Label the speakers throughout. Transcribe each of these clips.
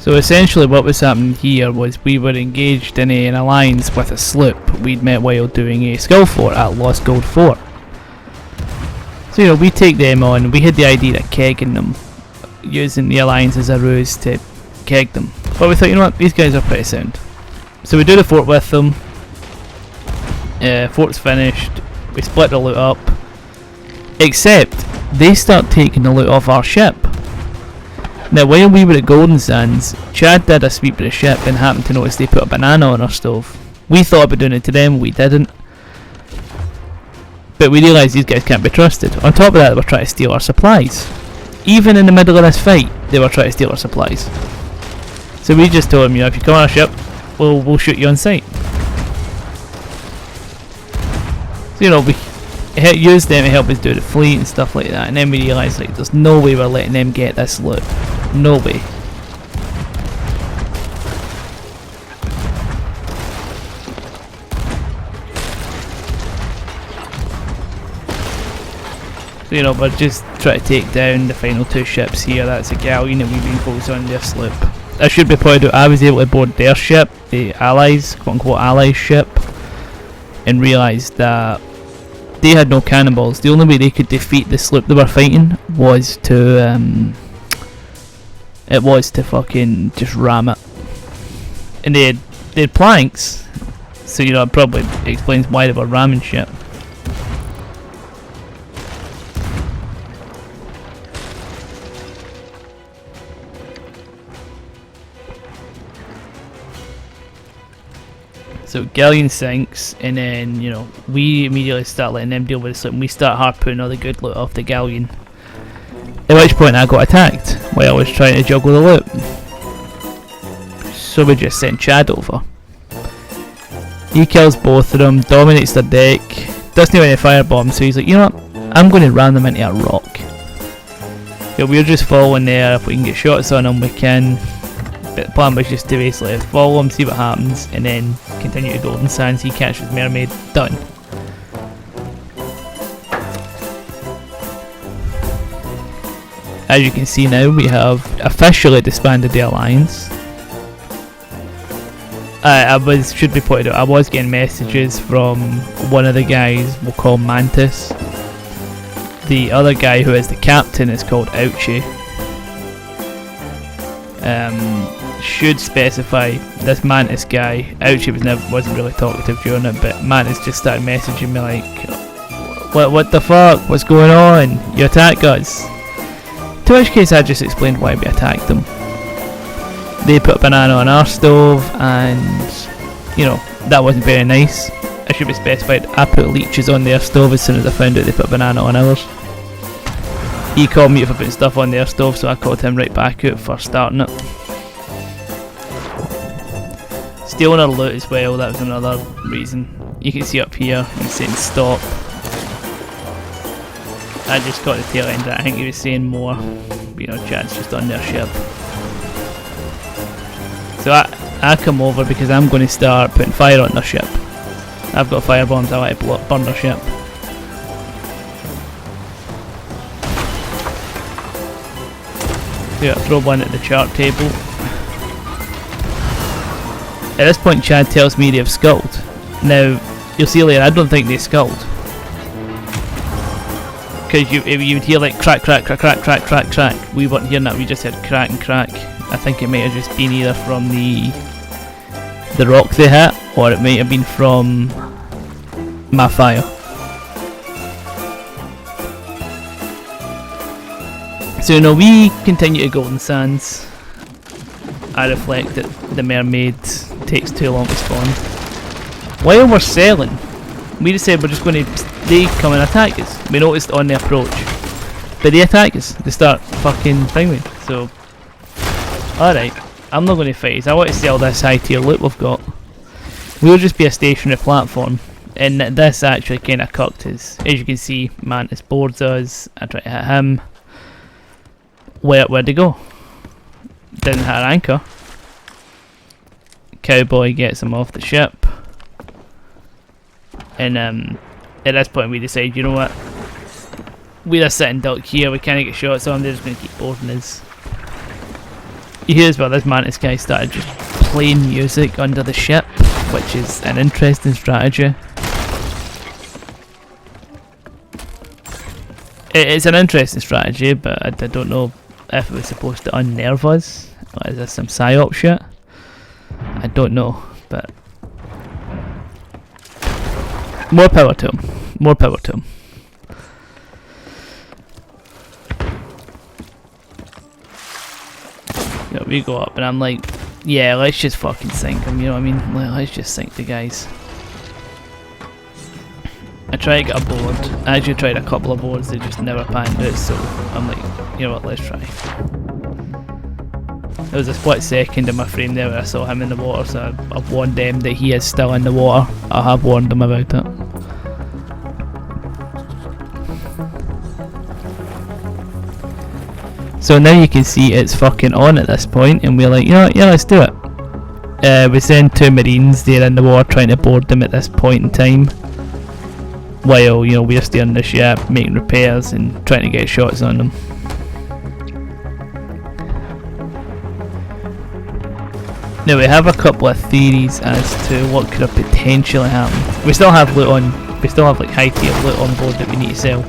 Speaker 1: So essentially what was happening here was we were engaged in an alliance with a sloop we'd met while doing a skull fort at Lost Gold Fort. So you know, we take them on, we had the idea of kegging them, using the alliance as a ruse to keg them. But we thought, you know what, these guys are pretty sound. So we do the fort with them, fort's finished, we split the loot up, except they start taking the loot off our ship. Now while we were at Golden Sands, Chad did a sweep of the ship and happened to notice they put a banana on our stove. We thought about doing it to them, we didn't. But we realised these guys can't be trusted. On top of that, they were trying to steal our supplies. Even in the middle of this fight, they were trying to steal our supplies. So we just told them, you know, if you come on our ship, we'll shoot you on sight. So you know, we used them to help us do the fleet and stuff like that, and then we realised, like, there's no way we're letting them get this loot. No way. So, you know, we're just trying to take down the final two ships here. That's a galleon and we've been focused on their sloop. I should be pointed out, I was able to board their ship, the Allies, quote unquote Allies ship, and realised that they had no cannonballs. The only way they could defeat the sloop they were fighting was to fucking just ram it. And they had planks, so you know, it probably explains why they were ramming shit. So galleon sinks, and then, you know, we immediately start letting them deal with the sloop, and we start harpooning all the good loot off the galleon. At which point I got attacked while I was trying to juggle the loot. So we just sent Chad over. He kills both of them, dominates their deck, doesn't have any firebombs, so he's like, you know what, I'm going to ram them into a rock. Yeah, we're just following there. If we can get shots on them, we can. But the plan was just to basically follow him, see what happens, and then continue to Golden Sands. He catches Mermaid, done. As you can see now, we have officially disbanded the alliance. Should be pointed out, I was getting messages from one of the guys we'll call Mantis. The other guy who is the captain is called Ouchie. Should specify this Mantis guy. Ouchie wasn't really talkative during it, but Mantis just started messaging me like, what the fuck? What's going on? You attack us. To which case I just explained why we attacked them. They put a banana on our stove, and you know, that wasn't very nice. I should be specified, I put leeches on their stove as soon as I found out they put a banana on ours. He called me for putting stuff on their stove, so I called him right back out for starting it. Stealing our loot as well, that was another reason. You can see up here, he's saying stop. I just got the tail end of that. I think he was saying more, but, you know, Chad's just on their ship. So I come over because I'm going to start putting fire on their ship. I've got fire bombs, I like to burn their ship. So yeah, throw one at the chart table. At this point Chad tells me they've sculled. Now, you'll see later, I don't think they sculled. Because you would hear like crack, crack, crack, crack, crack, crack, crack. We weren't hearing that, we just heard crack and crack. I think it might have just been either from the rock they hit, or it might have been from my fire. So you know, we continue to Golden Sands. I reflect that the mermaid takes too long to spawn. While we're selling, we decided we're just going to, they come and attack us. We noticed on the approach, but they attack us. They start fucking fighting. So, alright, I'm not going to fight. I want to sell this high tier loot we've got. We'll just be a stationary platform, and this actually kind of cucked us. As you can see, Mantis boards us. I try to hit him. Where'd they go? Didn't hit our anchor. Cowboy gets him off the ship. And at this point we decide, you know what? We just sit and duck here, we can't get shots on, they're just going to keep boarding us. You hear as well, this Mantis guy started just playing music under the ship, which is an interesting strategy. It's an interesting strategy, but I don't know if it was supposed to unnerve us. Or is this some psyop shit? I don't know, but more power to him. More power to him. You know, we go up and I'm like, yeah, let's just fucking sink him, you know what I mean? Like, let's just sink the guys. I tried to get a board. I actually tried a couple of boards, they just never panned out, so I'm like, you know what, let's try. There was a split second in my frame there where I saw him in the water, so I've warned them that he is still in the water. I have warned them about it. So now you can see it's fucking on at this point, and we're like, you know what, yeah, let's do it. We send 2 Marines, they're in the water trying to board them at this point in time. While, you know, we're steering the ship, making repairs and trying to get shots on them. Now we have a couple of theories as to what could have potentially happened. We still have loot on, we still have like high tier loot on board that we need to sell.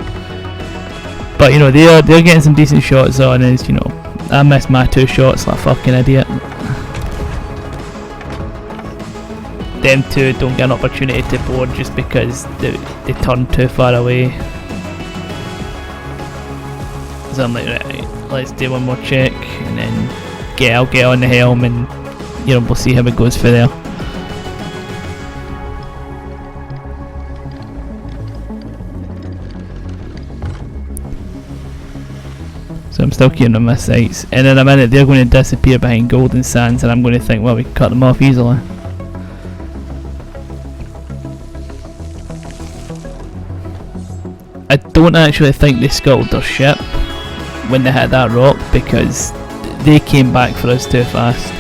Speaker 1: But you know, they're getting some decent shots on us, you know. I missed my 2 shots like a fucking idiot. Them 2 don't get an opportunity to board just because they turn too far away. So I'm like, right, let's do one more check and then I'll get on the helm and, you know, we'll see how it goes for there. So I'm still keeping on my sights, and in a minute they're going to disappear behind golden sands and I'm going to think, well, we can cut them off easily. I don't actually think they scuttled their ship when they hit that rock because they came back for us too fast.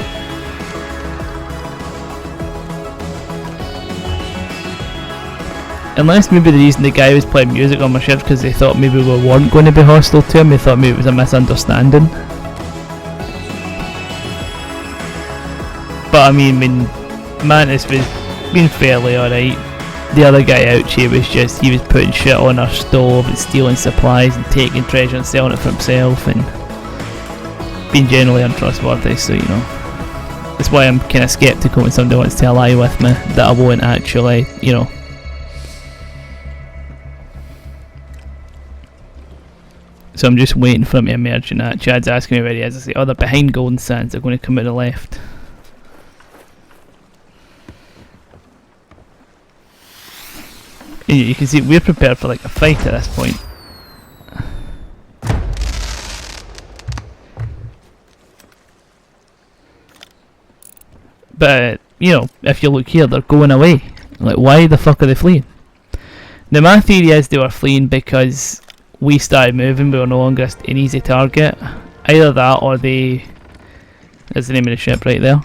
Speaker 1: Unless maybe the reason the guy was playing music on my ship because they thought maybe we weren't going to be hostile to him, they thought maybe it was a misunderstanding. But I mean Mantis was being fairly alright. The other guy out here was just, he was putting shit on our stove and stealing supplies and taking treasure and selling it for himself and being generally untrustworthy, so you know. That's why I'm kind of sceptical when somebody wants to ally with me, that I won't actually, you know. So I'm just waiting for him to emerge and that. Chad's asking me where he is. I say, oh, they're behind golden sands, they're going to come out the left. You can see we're prepared for like a fight at this point. But, you know, if you look here, they're going away. Like, why the fuck are they fleeing? Now my theory is they were fleeing because we started moving, we were no longer an easy target. Either that or they... There's the name of the ship right there.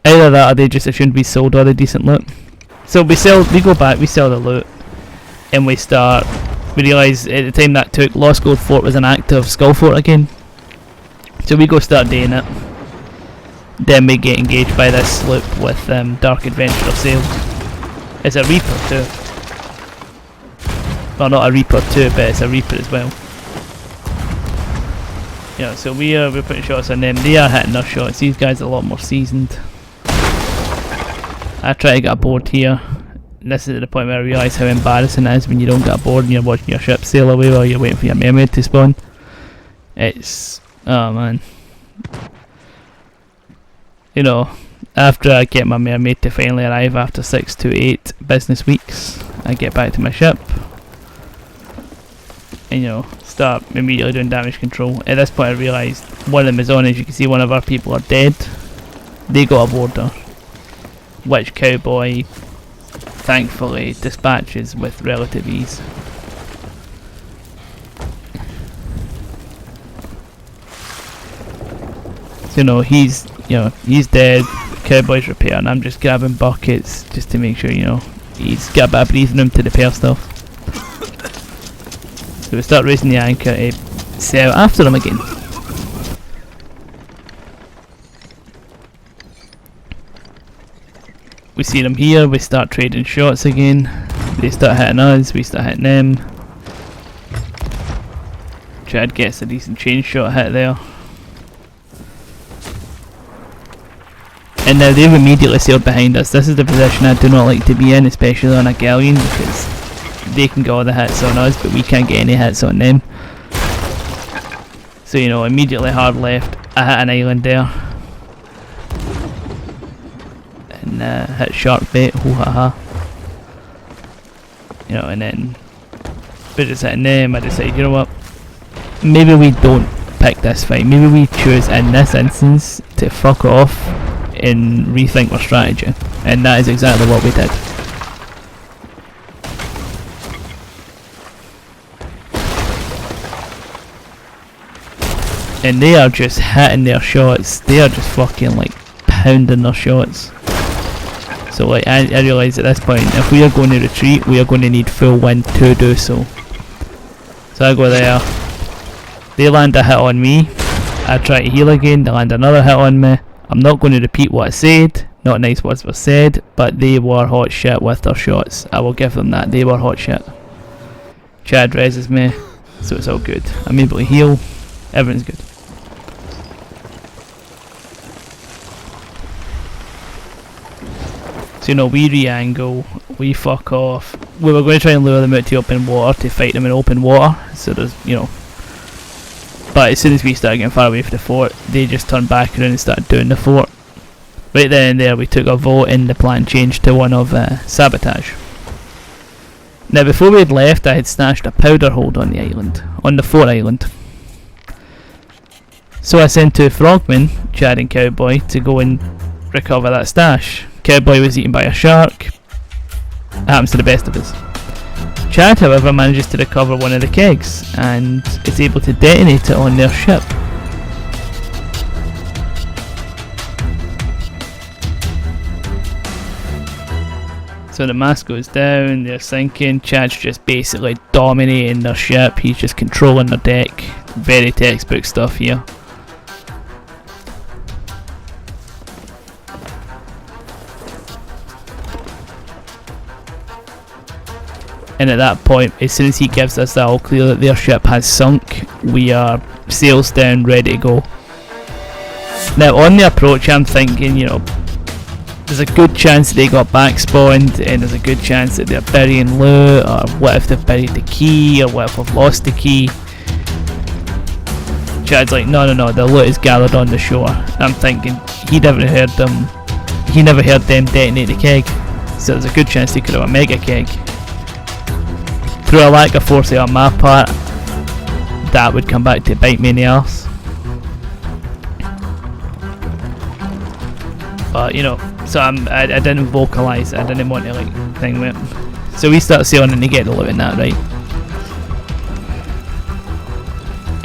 Speaker 1: Either that or they just assumed we sold all the decent loot. So we go back, we sell the loot, and we realise at the time that took, Lost Gold Fort was an active Skull Fort again. So we go start doing it. Then we get engaged by this sloop with Dark Adventurer sails. It's a Reaper too. Well, not a Reaper too, but it's a Reaper as well. Yeah, so we're putting shots on them. They are hitting their shots. These guys are a lot more seasoned. I try to get a board here. This is at the point where I realise how embarrassing it is when you don't get a board and you're watching your ship sail away while you're waiting for your mermaid to spawn. It's... oh man. You know, after I get my mermaid to finally arrive after 6 to 8 business weeks, I get back to my ship. And you know, start immediately doing damage control. At this point I realised one of them is on, as you can see one of our people are dead. They got a boarder, which Cowboy thankfully dispatches with relative ease. So he's dead, Cowboy's repairing, I'm just grabbing buckets just to make sure, he's got a bit of breathing room to repair stuff. So we start raising the anchor to sail after him again. we see them here, we start trading shots again. They start hitting us, we start hitting them. Chad gets a decent chain shot hit there. And now they've immediately sailed behind us. This is the position I do not like to be in, especially on a galleon, because they can get all the hits on us, but we can't get any hits on them. So, you know, immediately hard left. I hit an island there. And hit shark bait, hoo ha ha. You know, and then but just hitting them, I decide, you know what? Maybe we don't pick this fight. Maybe we choose in this instance to fuck off and rethink our strategy. And that is exactly what we did. And they are just hitting their shots. They are just fucking like pounding their shots. So like I realise at this point, if we are going to retreat, we are going to need full wind to do so. So I go there. They land a hit on me. I try to heal again. They land another hit on me. I'm not going to repeat what I said. Not nice words were said, but they were hot shit with their shots. I will give them that. They were hot shit. Chad reses me, so it's all good. I'm able to heal. Everything's good. So, you know, we re-angle, we fuck off. We were going to try and lure them out to open water to fight them in open water. So there's, you know. But as soon as we started getting far away from the fort, they just turned back around and started doing the fort. Right then and there we took a vote and the plan changed to one of sabotage. Now before we had left, I had stashed a powder hold on the island, on the fort island. So I sent two frogmen, Chad and Cowboy, to go and recover that stash. Cowboy was eaten by a shark. It happens to the best of us. Chad, however, manages to recover one of the kegs and is able to detonate it on their ship. So the mast goes down, they're sinking. Chad's just basically dominating their ship. He's just controlling their deck. Very textbook stuff here. And at that point, as soon as he gives us that all clear that their ship has sunk, we are sails down, ready to go. Now on the approach, I'm thinking, you know, there's a good chance that they got back spawned, and there's a good chance that they're burying loot, or what if they've buried the key, or what if we've lost the key. Chad's like, no, the loot is gathered on the shore. I'm thinking, he never heard them detonate the keg, so there's a good chance they could have a mega keg. Through a lack of foresight on my part, that would come back to bite me in the arse. But, you know, so I didn't vocalise it, I didn't want to, like, thing with it. So we start sailing and they get the loot in that, right?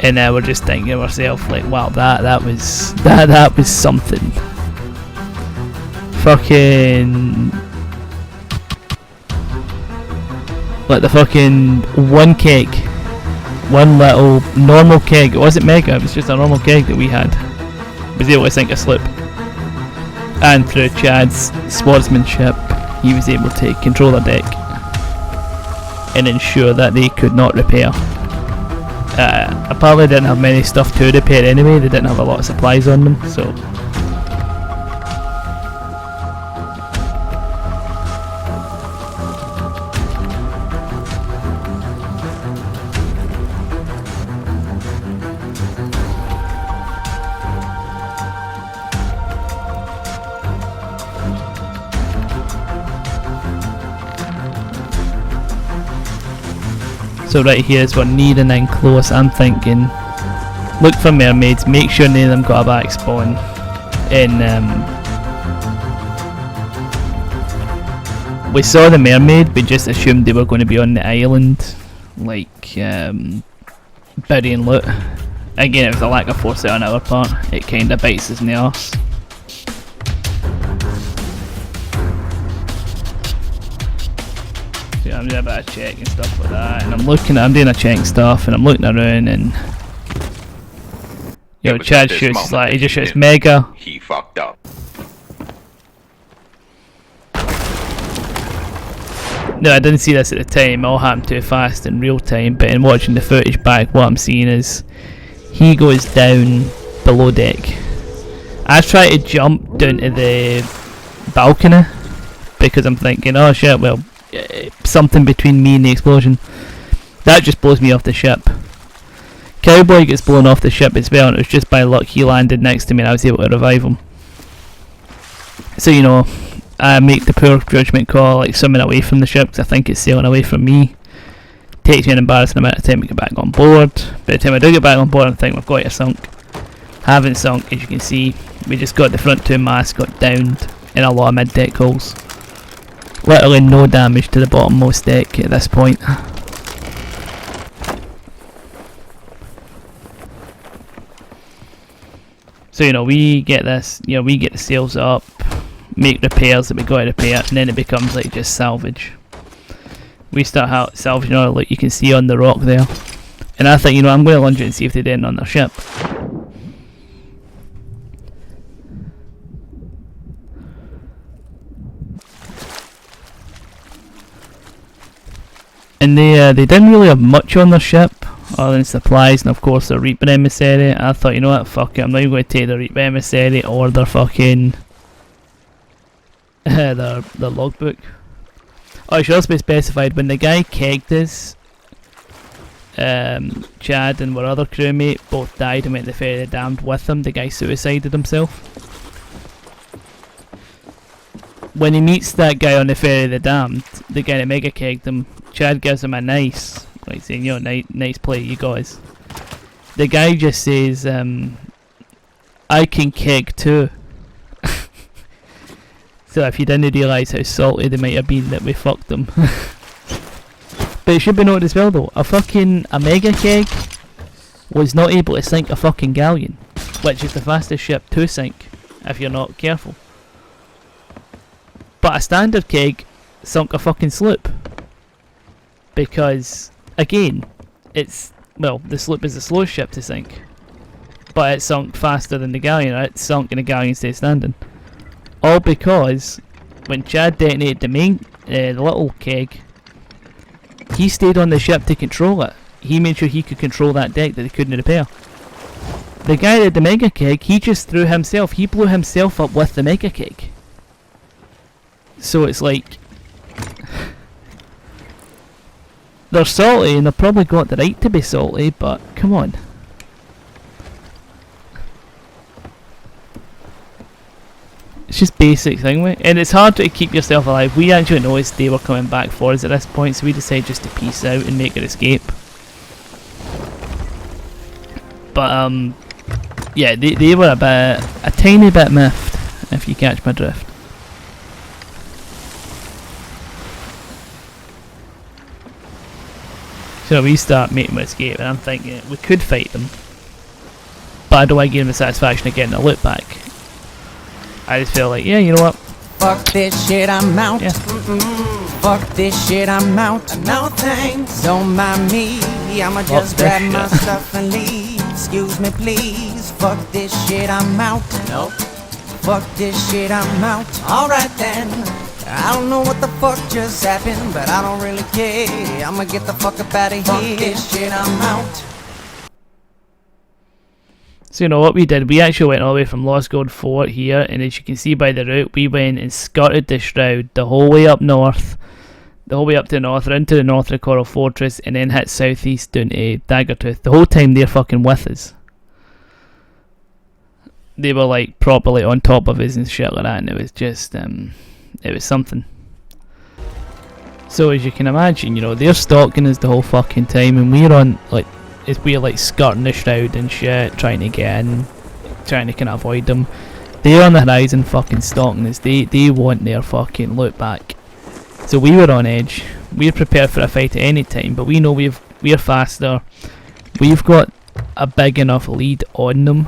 Speaker 1: And we're just thinking to ourselves, like, wow, that was something. Fucking... like the fucking one keg. One little normal keg. It wasn't mega, it was just a normal keg that we had. Was able to sink a sloop. And through Chad's swordsmanship, he was able to control their deck and ensure that they could not repair. Apparently they didn't have many stuff to repair anyway, they didn't have a lot of supplies on them, so... So right here is we're nearing in close. I'm thinking, look for mermaids, make sure none of them got a back spawn. And we saw the mermaid, we just assumed they were going to be on the island, like burying loot. Again, it was a lack of foresight on our part. It kind of bites us in the arse. I'm doing a bit of check and stuff like that, and I'm doing a check and stuff, and I'm looking around, and yo, Chad shoots, like, he just shoots mega.
Speaker 2: He fucked up.
Speaker 1: No, I didn't see this at the time. It all happened too fast in real time. But in watching the footage back, what I'm seeing is he goes down below deck. I try to jump down to the balcony because I'm thinking, oh shit, well, something between me and the explosion. That just blows me off the ship. Cowboy gets blown off the ship as well, and it was just by luck he landed next to me and I was able to revive him. So, you know, I make the poor judgment call, like swimming away from the ship because I think it's sailing away from me. Takes me an embarrassing amount of time to get back on board. By the time I do get back on board, I think we've got it sunk. Haven't sunk, as you can see. We just got the front two masts got downed in a lot of mid-deck holes. Literally no damage to the bottommost deck at this point. So, you know, we get this, you know, we get the sails up, make repairs that we got to repair, and then it becomes like just salvage. We start salvaging all, like you can see on the rock there. And I think, you know, I'm going to lunge it and see if they did on their ship. And they didn't really have much on their ship, other than supplies and of course their Reaper Emissary. I thought, you know what, fuck it, I'm not even going to take the Reaper Emissary or their fucking their logbook. Oh, it should also be specified, when the guy kegged us, Chad and our other crewmate both died and went to the Ferry of the Damned with him. The guy suicided himself. When he meets that guy on the Ferry of the Damned, the guy that mega kegged him, Chad gives him a nice, like saying, you know, nice play, you guys. The guy just says, I can keg too. So if you didn't realise how salty they might have been that we fucked them. But it should be noted as well though, a mega keg was not able to sink a fucking galleon, which is the fastest ship to sink, if you're not careful. But a standard keg sunk a fucking sloop. Because, again, the sloop is the slowest ship to sink. But it sunk faster than the galleon, it sunk and the galleon stayed standing. All because, when Chad detonated the little keg, he stayed on the ship to control it. He made sure he could control that deck that they couldn't repair. The guy that had the mega keg, he just blew himself up with the mega keg. So it's like, they're salty and they've probably got the right to be salty, but come on. It's just basic thing, mate. And it's hard to keep yourself alive. We actually noticed they were coming back for us at this point, so we decided just to peace out and make an escape. But yeah, they were a tiny bit miffed, if you catch my drift. So we start making my escape, and I'm thinking we could fight them, but I don't want to give them the satisfaction of getting the loot back. I just feel like, yeah, you know what?
Speaker 2: Fuck this shit, I'm out.
Speaker 1: Yeah.
Speaker 2: Fuck this shit, I'm out. No thanks. Don't mind me. I'ma just grab my stuff and leave. Excuse me, please. Fuck this shit, I'm out. Nope. Fuck this shit, I'm out. Alright then. I don't know what the fuck just happened, but I don't really care. I'ma get the fuck up out of here. Fuck this shit, I'm out.
Speaker 1: So you know what we did, we actually went all the way from Lost Gold Fort here, and as you can see by the route, we went and skirted the Shroud the whole way up north, the whole way up to the north, into the north of the Coral Fortress, and then hit southeast down to Daggertooth. The whole time they're fucking with us. They were like properly on top of us and shit like that, and it was just, it was something. So as you can imagine, you know, they're stalking us the whole fucking time, and we're on, like, we're like skirting the Shroud and shit, trying to get in, trying to kind of avoid them. They're on the horizon fucking stalking us. They want their fucking loot back. So we were on edge. We're prepared for a fight at any time, but we know we're faster. We've got a big enough lead on them.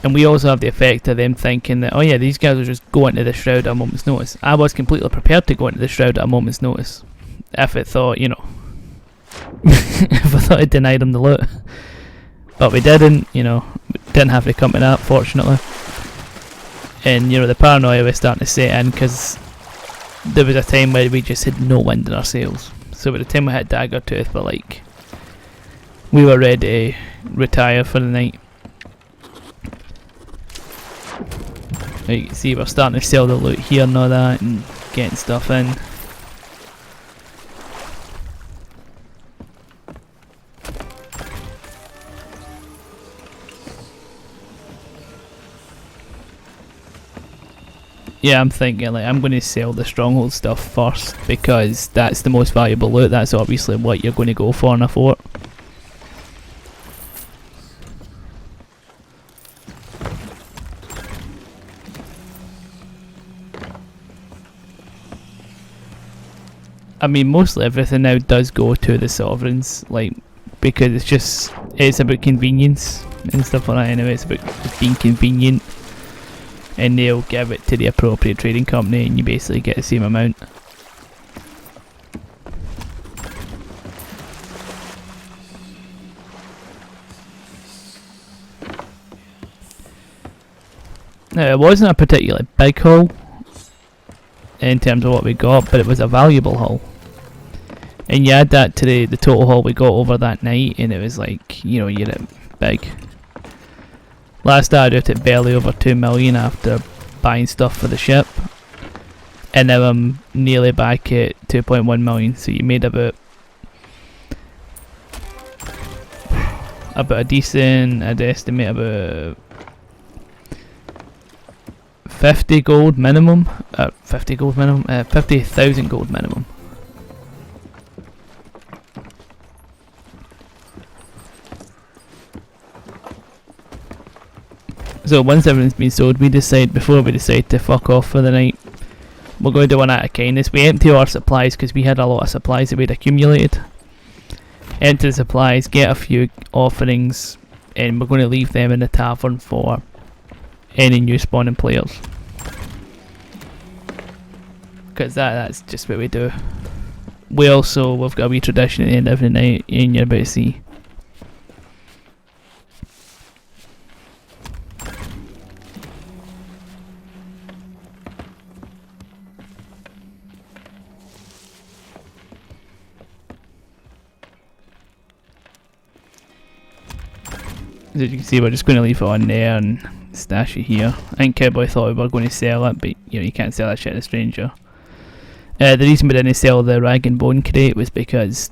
Speaker 1: And we also have the effect of them thinking that, oh yeah, these guys are just going to the Shroud at a moment's notice. I was completely prepared to go into the Shroud at a moment's notice. If it thought, you know, if I thought I denied them the loot. But we didn't, you know, we didn't have to come to that, fortunately. And, you know, the paranoia was starting to set in, because there was a time where we just had no wind in our sails. So by the time we hit Daggertooth, but like, we were ready to retire for the night. You can see we're starting to sell the loot here and all that, and getting stuff in. Yeah, I'm thinking like I'm going to sell the stronghold stuff first because that's the most valuable loot. That's obviously what you're going to go for in a fort. I mean, mostly everything now does go to the sovereigns, like, because it's about convenience and stuff like that. Anyway, it's about being convenient. And they'll give it to the appropriate trading company and you basically get the same amount. Now it wasn't a particularly big haul in terms of what we got, but it was a valuable haul. And you add that to the total haul we got over that night and it was like, you know, you're at big. Last started out at barely over 2 million after buying stuff for the ship, and now I'm nearly back at 2.1 million. So you made about a decent, I'd estimate about 50 gold minimum. 50,000 gold minimum. So once everything's been sold, before we decide to fuck off for the night, we're going to do one out of kindness. We empty our supplies because we had a lot of supplies that we'd accumulated. Empty the supplies, get a few offerings, and we're going to leave them in the tavern for any new spawning players. Because that's just what we do. We've got a wee tradition at the end of every night, and you're about to see. As you can see, we're just going to leave it on there and stash it here. I think Cowboy thought we were going to sell it, but you know, you can't sell that shit to a stranger. The reason we didn't sell the rag and bone crate was because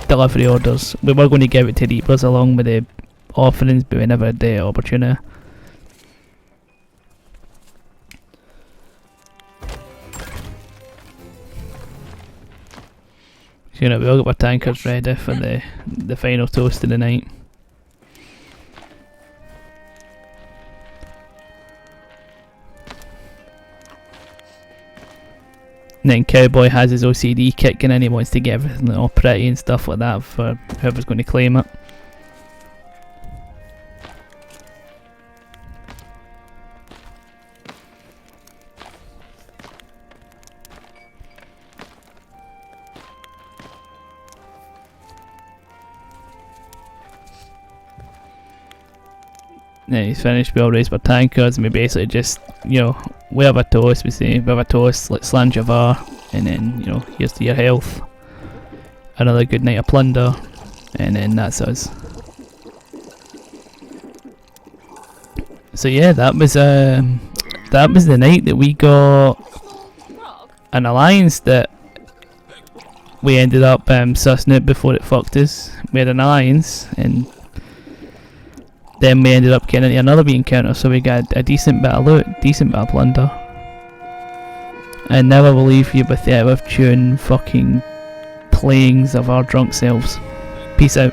Speaker 1: delivery orders. We were going to give it to Reapers along with the offerings, but we never had the opportunity. So, you know, we all got our tankards ready for the final toast of the night. And then Cowboy has his OCD kicking in, he wants to get everything all pretty and stuff like that for whoever's going to claim it. Then he's finished, we all raise our tankards and we basically just, you know, we have a toast, we say, we have a toast, like Slan Javar, and then, you know, here's to your health. Another good night of plunder, and then that's us. So yeah, that was the night that we got an alliance that we ended up sussing it before it fucked us. We had an alliance, and then we ended up getting into another wee encounter, so we got a decent bit of loot, decent bit of plunder. And now I will leave you with the out of tune fucking playings of our drunk selves. Peace out.